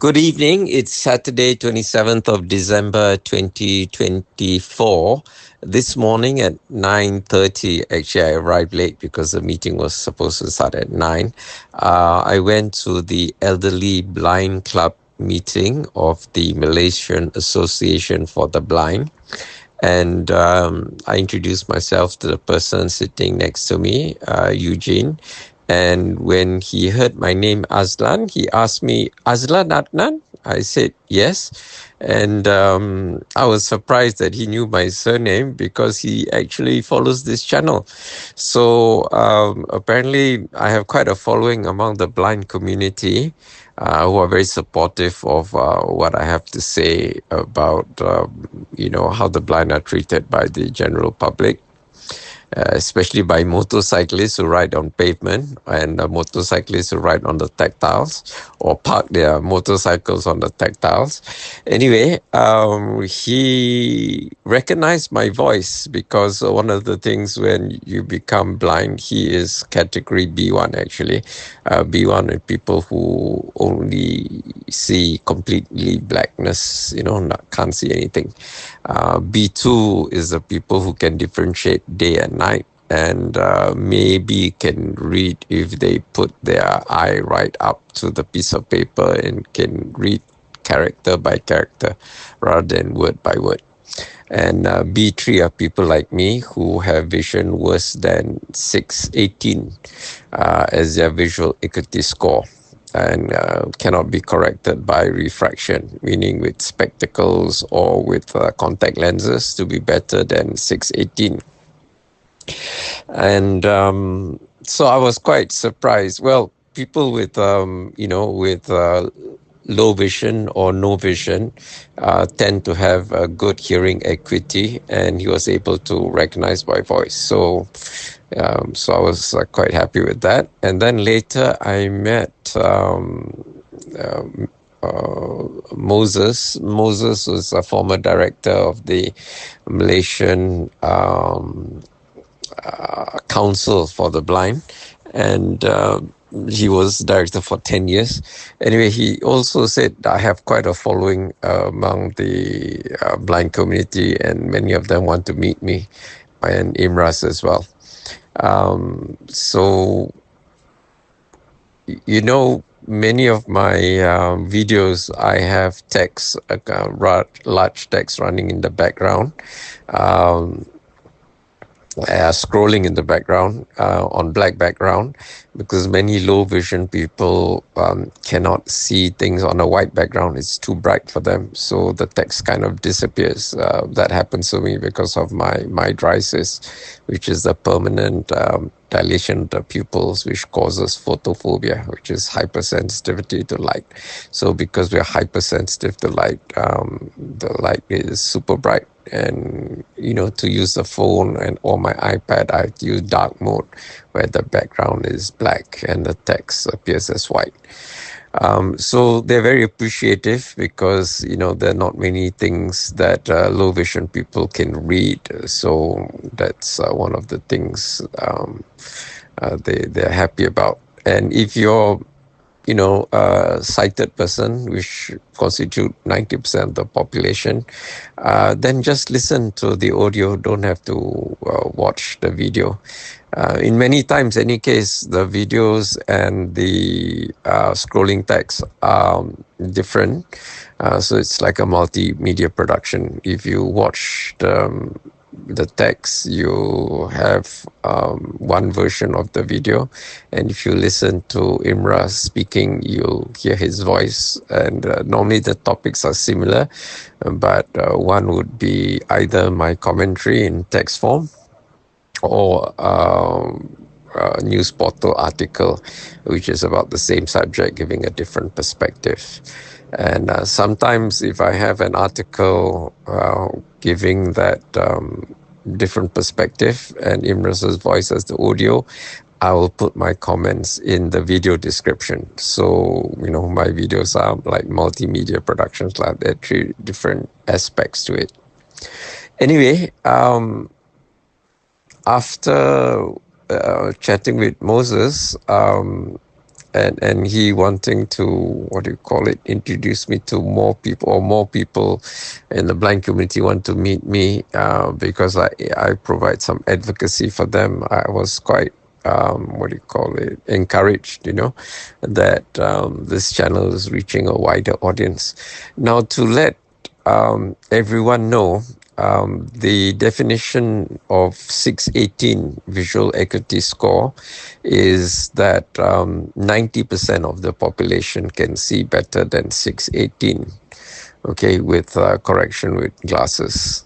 Good evening. It's Saturday, 27th of December, 2024. This morning at 9:30, actually I arrived late because the meeting was supposed to start at 9. I went to the Elderly Blind Club meeting of the Malaysian Association for the Blind. And I introduced myself to the person sitting next to me, Eugene. And when he heard my name, Azlan, he asked me, Azlan Adnan? I said, yes. And I was surprised that he knew my surname because he actually follows this channel. So apparently I have quite a following among the blind community who are very supportive of what I have to say about, how the blind are treated by the general public. Especially by motorcyclists who ride on pavement and motorcyclists who ride on the tactiles or park their motorcycles on the tactiles. Anyway, he recognized my voice because one of the things when you become blind, he is category B1 actually. B1 are people who only see completely blackness, can't see anything. B2 is the people who can differentiate day and night and maybe can read if they put their eye right up to the piece of paper and can read character by character rather than word by word. And B3 are people like me who have vision worse than 618 as their visual acuity score, and cannot be corrected by refraction, meaning with spectacles or with contact lenses to be better than 618. And so I was quite surprised. Well, people with, low vision or no vision tend to have a good hearing acuity, and he was able to recognize my voice. So I was quite happy with that. And then later I met Moses. Moses was a former director of the Malaysian Council for the Blind, and he was director for 10 years. Anyway, he also said, I have quite a following among the blind community, and many of them want to meet me, and IMRAS as well. So, many of my videos, I have text, large text running in the background. Scrolling in the background on black background, because many low vision people cannot see things on a white background. It's too bright for them, so the text kind of disappears. That happens to me because of my mydriasis, which is the permanent dilation of the pupils, which causes photophobia, which is hypersensitivity to light. So because we're hypersensitive to light, the light is super bright. And to use the phone or my iPad, I use dark mode where the background is black and the text appears as white. So they're very appreciative because there are not many things that low vision people can read. So that's one of the things they're happy about. And if you're a sighted person, which constitute 90% of the population, then just listen to the audio, don't have to watch the video. In many times, any case, the videos and the scrolling text are different. So it's like a multimedia production. If you watch the text, you have one version of the video, and if you listen to Imra speaking, you'll hear his voice. And normally the topics are similar, but one would be either my commentary in text form or a news portal article which is about the same subject, giving a different perspective. And sometimes if I have an article giving that different perspective and Imra's voice as the audio, I will put my comments in the video description. So, my videos are like multimedia productions, like there are 3 different aspects to it. Anyway, after chatting with Moses, and he wanting to, what do you call it, introduce me to more people, or more people in the blind community want to meet me, because I provide some advocacy for them. I was quite, what do you call it, encouraged, that this channel is reaching a wider audience. Now, to let everyone know, the definition of 618 visual acuity score is that 90% of the population can see better than 618, okay, with correction with glasses,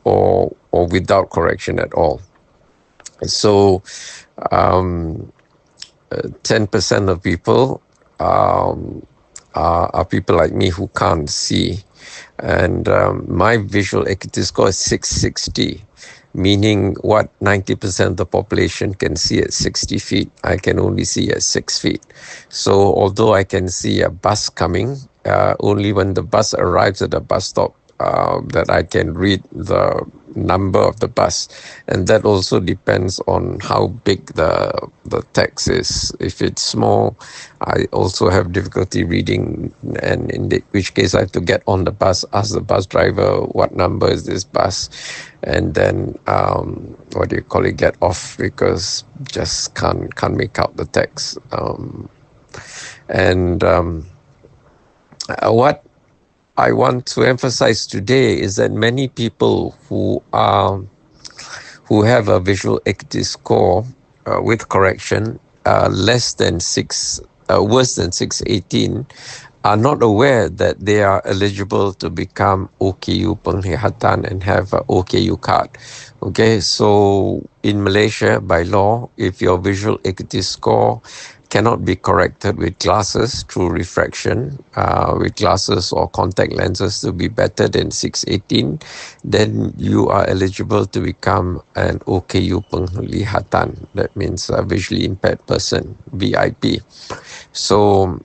or without correction at all. So 10% of people are people like me who can't see. And my visual acuity score is 660, meaning what 90% of the population can see at 60 feet, I can only see at 6 feet. So although I can see a bus coming, only when the bus arrives at the bus stop that I can read the number of the bus, and that also depends on how big the text is. If it's small, I also have difficulty reading, and in which case I have to get on the bus, ask the bus driver what number is this bus, and then get off, because just can't make out the text. What I want to emphasize today is that many people who have a visual acuity score with correction worse than 618 are not aware that they are eligible to become OKU penglihatan and have a OKU card. Okay, so in Malaysia, by law, if your visual acuity score cannot be corrected with glasses through refraction, with glasses or contact lenses to be better than 618, then you are eligible to become an OKU penglihatan. That means a visually impaired person, VIP. So,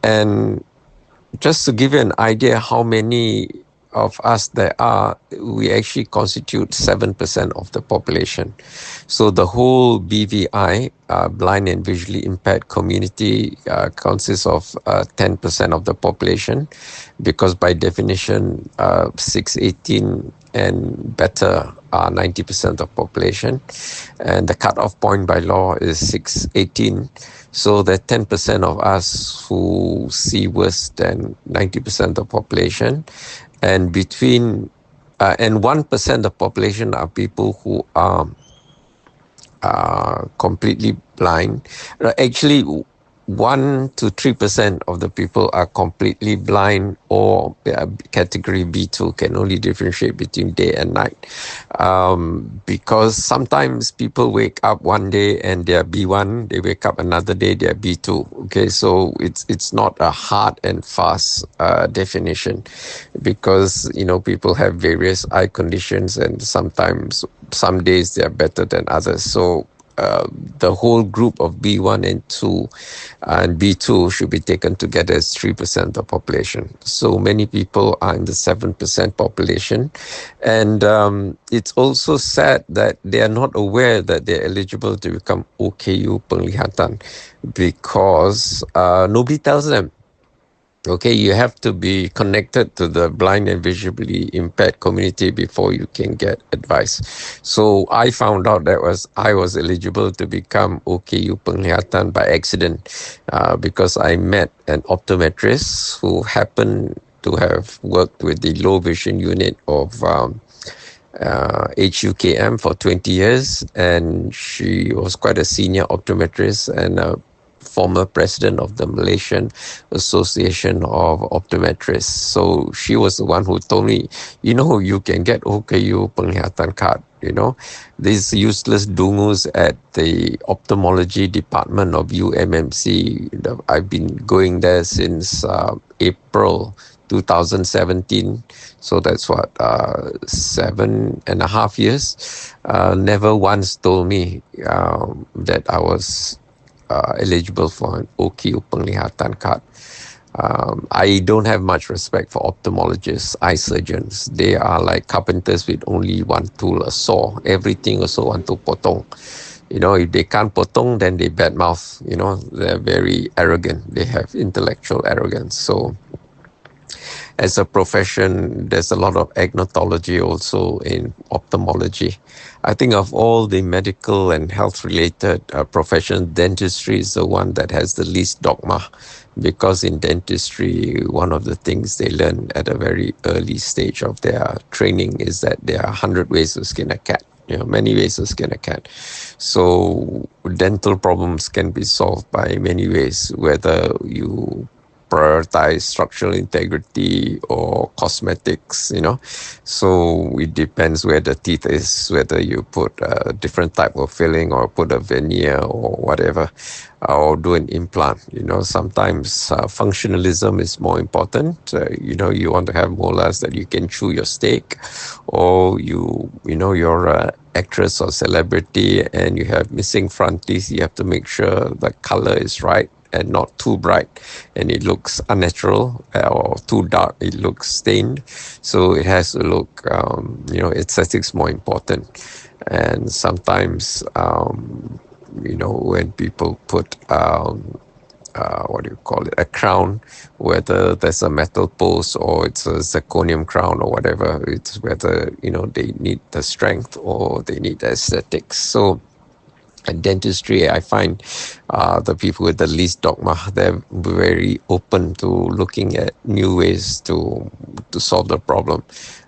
and just to give you an idea how many of us there are, we actually constitute 7% of the population. So the whole BVI, blind and visually impaired community, consists of 10% of the population, because by definition, 618 and better are 90% of the population, and the cutoff point by law is 618. So that 10% of us who see worse than 90% of the population, and between and 1% of the population are people who are completely blind. Actually, 1 to 3% of the people are completely blind, or category B2, can only differentiate between day and night. Because sometimes people wake up one day and they are B1, they wake up another day they are B2. Okay, so it's not a hard and fast definition, because people have various eye conditions, and sometimes some days they are better than others. So the whole group of B1 and 2 and B2 should be taken together as 3% of the population. So many people are in the 7% population. And it's also sad that they are not aware that they're eligible to become OKU penglihatan, because nobody tells them. Okay, you have to be connected to the blind and visually impaired community before you can get advice. So I found out that I was eligible to become OKU penglihatan by accident, because I met an optometrist who happened to have worked with the low vision unit of HUKM for 20 years, and she was quite a senior optometrist and a former president of the Malaysian Association of Optometrists. So she was the one who told me, you can get OKU penglihatan card. These useless dungus at the ophthalmology department of UMMC. I've been going there since April 2017. So that's 7.5 years. Never once told me that I was eligible for an OKU penglihatan card. I don't have much respect for ophthalmologists, eye surgeons. They are like carpenters with only one tool, a saw. Everything also want to potong. If they can't potong, then they badmouth. They're very arrogant. They have intellectual arrogance. So as a profession, there's a lot of agnotology also in ophthalmology. I think of all the medical and health-related professions, dentistry is the one that has the least dogma, because in dentistry, one of the things they learn at a very early stage of their training is that there are 100 ways to skin a cat. Many ways to skin a cat. So dental problems can be solved by many ways, whether you prioritize structural integrity or cosmetics, So it depends where the teeth is, whether you put a different type of filling or put a veneer or whatever, or do an implant. Sometimes functionalism is more important. You want to have molars that you can chew your steak, or you're an actress or celebrity and you have missing front teeth. You have to make sure the color is right and not too bright, and it looks unnatural, or too dark, it looks stained. So it has to look, aesthetics more important. And sometimes, when people put, a crown, whether there's a metal post or it's a zirconium crown or whatever, it's whether, they need the strength or they need the aesthetics. So in dentistry, I find the people with the least dogma, they're very open to looking at new ways to solve the problem.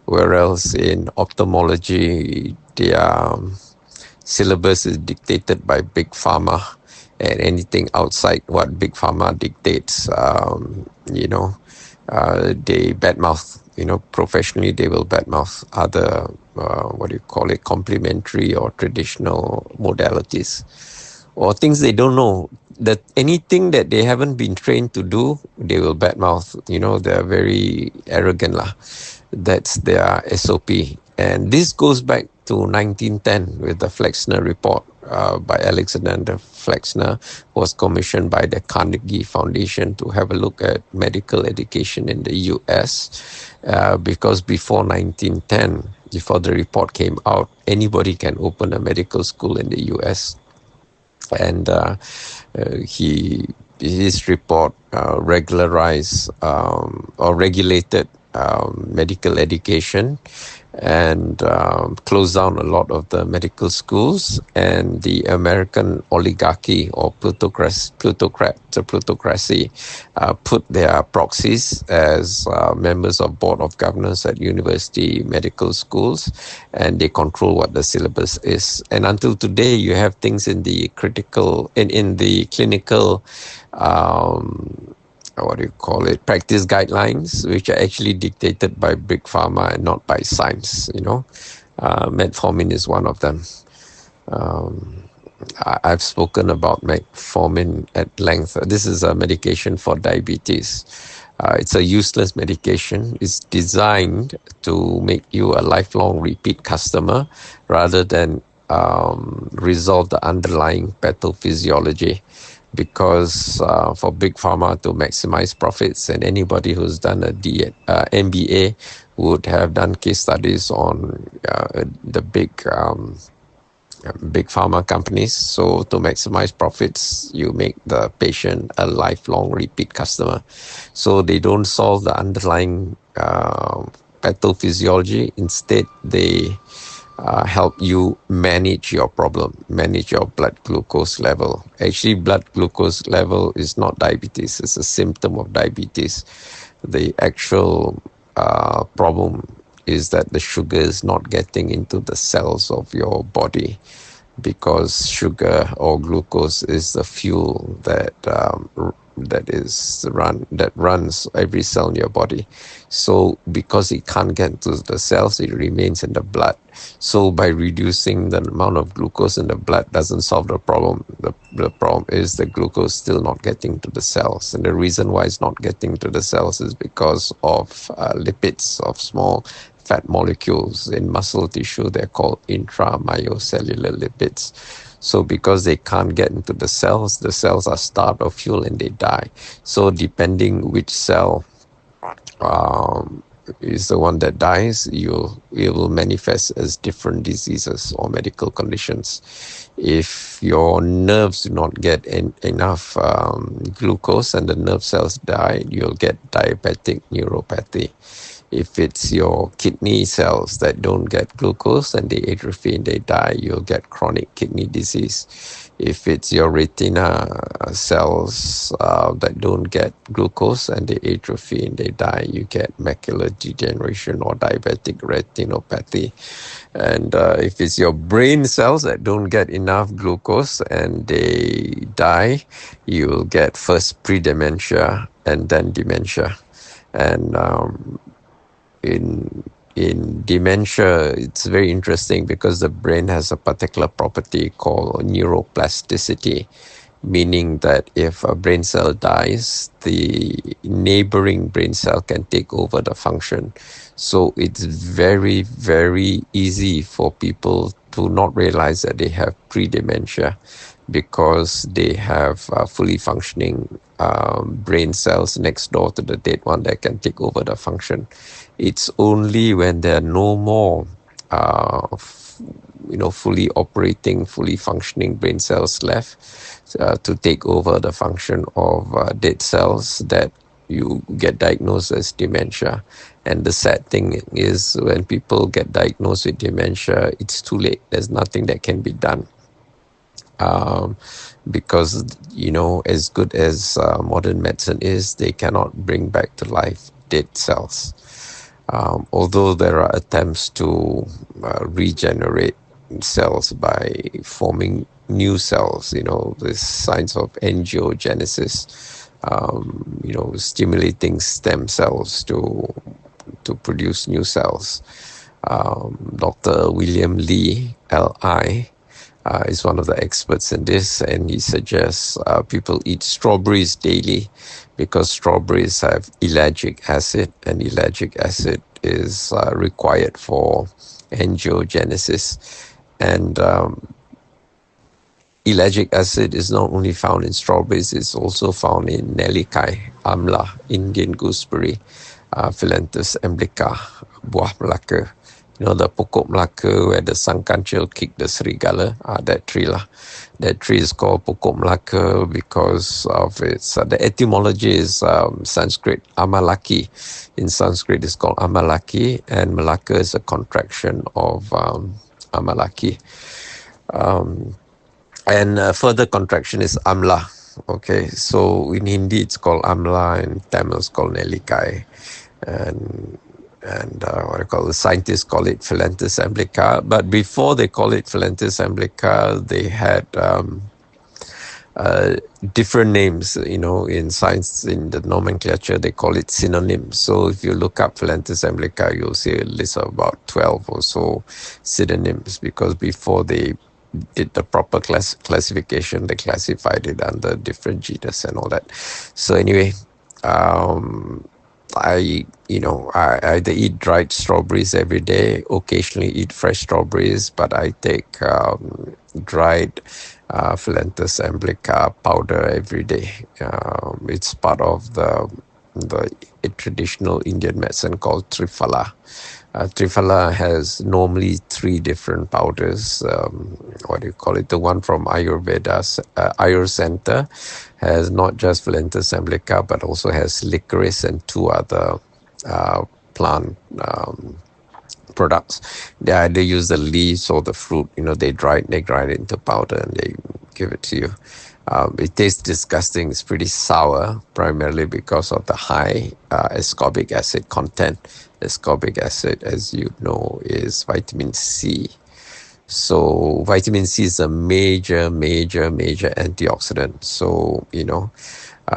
Whereas in ophthalmology, their syllabus is dictated by Big Pharma, and anything outside what Big Pharma dictates, they badmouth. Professionally, they will badmouth other, complementary or traditional modalities, or things they don't know. That anything that they haven't been trained to do, they will badmouth. They're very arrogant lah. That's their SOP. And this goes back to 1910 with the Flexner report by Alexander Flexner, was commissioned by the Carnegie Foundation to have a look at medical education in the US, because before 1910, before the report came out, anybody can open a medical school in the US. And his report regularized or regulated medical education, and closed down a lot of the medical schools, and the American oligarchy or plutocracy put their proxies as members of board of governors at university medical schools, and they control what the syllabus is. And until today, you have things in the clinical practice guidelines, which are actually dictated by Big Pharma and not by science. Metformin is one of them. I've spoken about metformin at length. This is a medication for diabetes. It's a useless medication. It's designed to make you a lifelong repeat customer rather than resolve the underlying pathophysiology. Because for Big Pharma to maximize profits, and anybody who's done a MBA would have done case studies on the big pharma companies. So to maximize profits, you make the patient a lifelong repeat customer. So they don't solve the underlying pathophysiology. Instead, they help you manage your problem, manage your blood glucose level. Actually, blood glucose level is not diabetes, it's a symptom of diabetes. The actual problem is that the sugar is not getting into the cells of your body, because sugar or glucose is the fuel that runs every cell in your body. So because it can't get to the cells, it remains in the blood. So by reducing the amount of glucose in the blood doesn't solve the problem. The problem is the glucose still not getting to the cells. And the reason why it's not getting to the cells is because of lipids, of small fat molecules in muscle tissue. They're called intramyocellular lipids. So because they can't get into the cells are starved of fuel and they die. So depending which cell is the one that dies, it will manifest as different diseases or medical conditions. If your nerves do not get enough glucose and the nerve cells die, you'll get diabetic neuropathy. If it's your kidney cells that don't get glucose and they atrophy and they die, you'll get chronic kidney disease. If it's your retina cells that don't get glucose and they atrophy and they die, you get macular degeneration or diabetic retinopathy. And if it's your brain cells that don't get enough glucose and they die, you'll get first pre-dementia and then dementia. And in dementia, it's very interesting because the brain has a particular property called neuroplasticity, meaning that if a brain cell dies, the neighboring brain cell can take over the function. So it's very, very easy for people to not realize that they have pre-dementia because they have fully functioning brain cells next door to the dead one that can take over the function. It's only when there are no more fully operating, fully functioning brain cells left to take over the function of dead cells that you get diagnosed as dementia. And the sad thing is, when people get diagnosed with dementia, it's too late. There's nothing that can be done. Because, as good as modern medicine is, they cannot bring back to life dead cells. Although there are attempts to regenerate cells by forming new cells, the signs of angiogenesis, stimulating stem cells to produce new cells. Dr. William Lee, L.I., is one of the experts in this, and he suggests people eat strawberries daily because strawberries have elagic acid, and elagic acid is required for angiogenesis. And elagic acid is not only found in strawberries, it's also found in nelikai, amla, Indian gooseberry, Phyllanthus, emblica, buah Melaka. The pokok Melaka where the sang kancil kick the serigala, that tree lah. That tree is called pokok Melaka because of its, the etymology is Sanskrit, Amalaki. In Sanskrit it's called Amalaki, and Melaka is a contraction of Amalaki. And further contraction is Amla. Okay, so in Hindi it's called Amla, and Tamil it's called Nelikai. And the scientists call it Phyllanthus emblica. But before they call it Phyllanthus emblica, they had different names. In science, in the nomenclature, they call it synonyms. So if you look up Phyllanthus emblica, you'll see a list of about 12 or so synonyms, because before they did the proper classification, they classified it under different genus and all that. So anyway, I either eat dried strawberries every day, occasionally eat fresh strawberries, but I take dried Phyllanthus emblica powder every day. It's part of the traditional Indian medicine called Triphala. Triphala has normally 3 different powders. The one from Ayurveda, Ayur Center, has not just Phyllanthus emblica, but also has licorice and 2 other plant products. They either use the leaves or the fruit. They grind it into powder and they give it to you. It tastes disgusting. It's pretty sour, primarily because of the high ascorbic acid content. Ascorbic acid, as you know, is vitamin C. So vitamin C is a major antioxidant. So,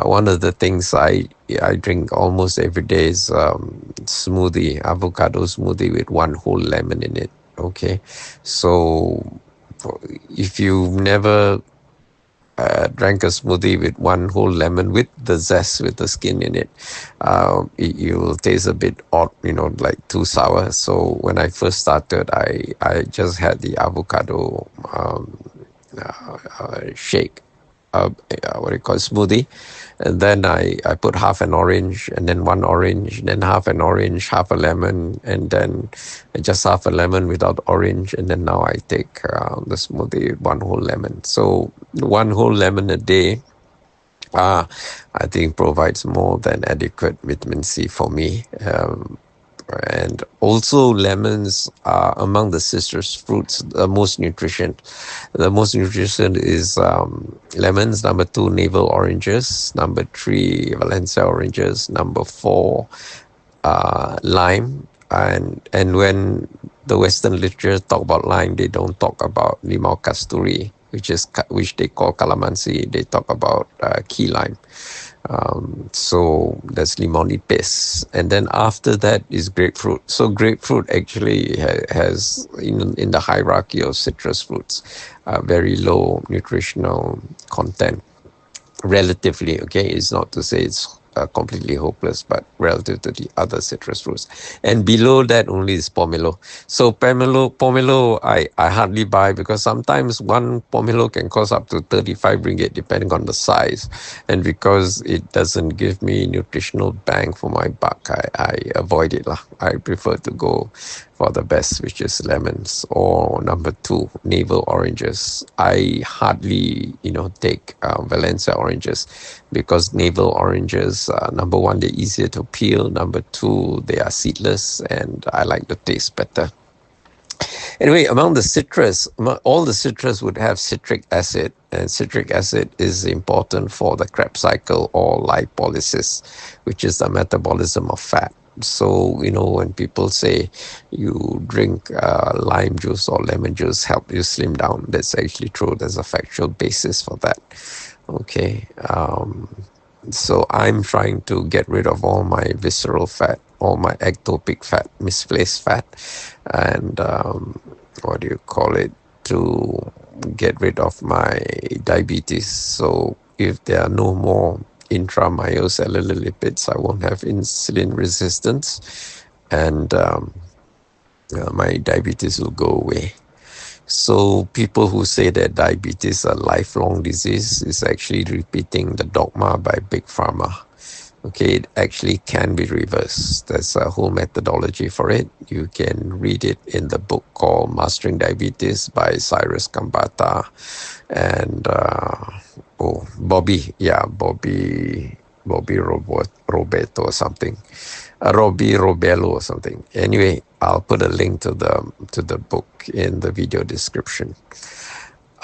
one of the things I drink almost every day is smoothie, avocado smoothie with 1 whole lemon in it. Okay, so if you've never drank a smoothie with 1 whole lemon with the zest, with the skin in it, it will taste a bit odd, like too sour. So when I first started, I just had the avocado shake, what do you call it, smoothie. And then I put half an orange, and then one orange, then half an orange, half a lemon, and then just half a lemon without orange. And then now I take the smoothie, one whole lemon. So one whole lemon a day, I think provides more than adequate vitamin C for me. And also lemons are among the citrus fruits the most nutrition. The most nutrition is lemons, number 2 navel oranges, number 3 Valencia oranges, number 4 lime. And when the Western literature talk about lime, they don't talk about limau casturi, which they call calamansi. They talk about key lime. So that's limau nipis, and then after that is grapefruit. So grapefruit actually has in the hierarchy of citrus fruits very low nutritional content relatively. Okay, it's not to say it's completely hopeless, but relative to the other citrus fruits. And below that only is pomelo. So pomelo I hardly buy, because sometimes one pomelo can cost up to 35 ringgit depending on the size, and because it doesn't give me nutritional bang for my buck, I avoid it lah. I prefer to go for the best, which is lemons, or number 2 navel oranges. I hardly take Valencia oranges, because navel oranges, number 1, they're easier to peel, number 2, they are seedless, and I like the taste better. Anyway, among the citrus, all the citrus would have citric acid, and citric acid is important for the Krebs cycle, or lipolysis, which is the metabolism of fat. So, when people say you drink lime juice or lemon juice help you slim down, that's actually true. There's a factual basis for that. Okay. So I'm trying to get rid of all my visceral fat, all my ectopic fat, misplaced fat, and to get rid of my diabetes. So if there are no more intramyocellular lipids, I won't have insulin resistance, and my diabetes will go away. So people who say that diabetes is a lifelong disease is actually repeating the dogma by Big Pharma. Okay, it actually can be reversed. There's a whole methodology for it. You can read it in the book called Mastering Diabetes by Cyrus, Khambatta, and Bobby Roberto or something, Robbie Robello or something. Anyway, I'll put a link to the book in the video description.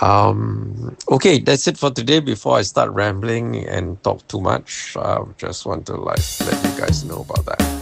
Okay, that's it for today. Before I start rambling and talk too much, I just want to let you guys know about that.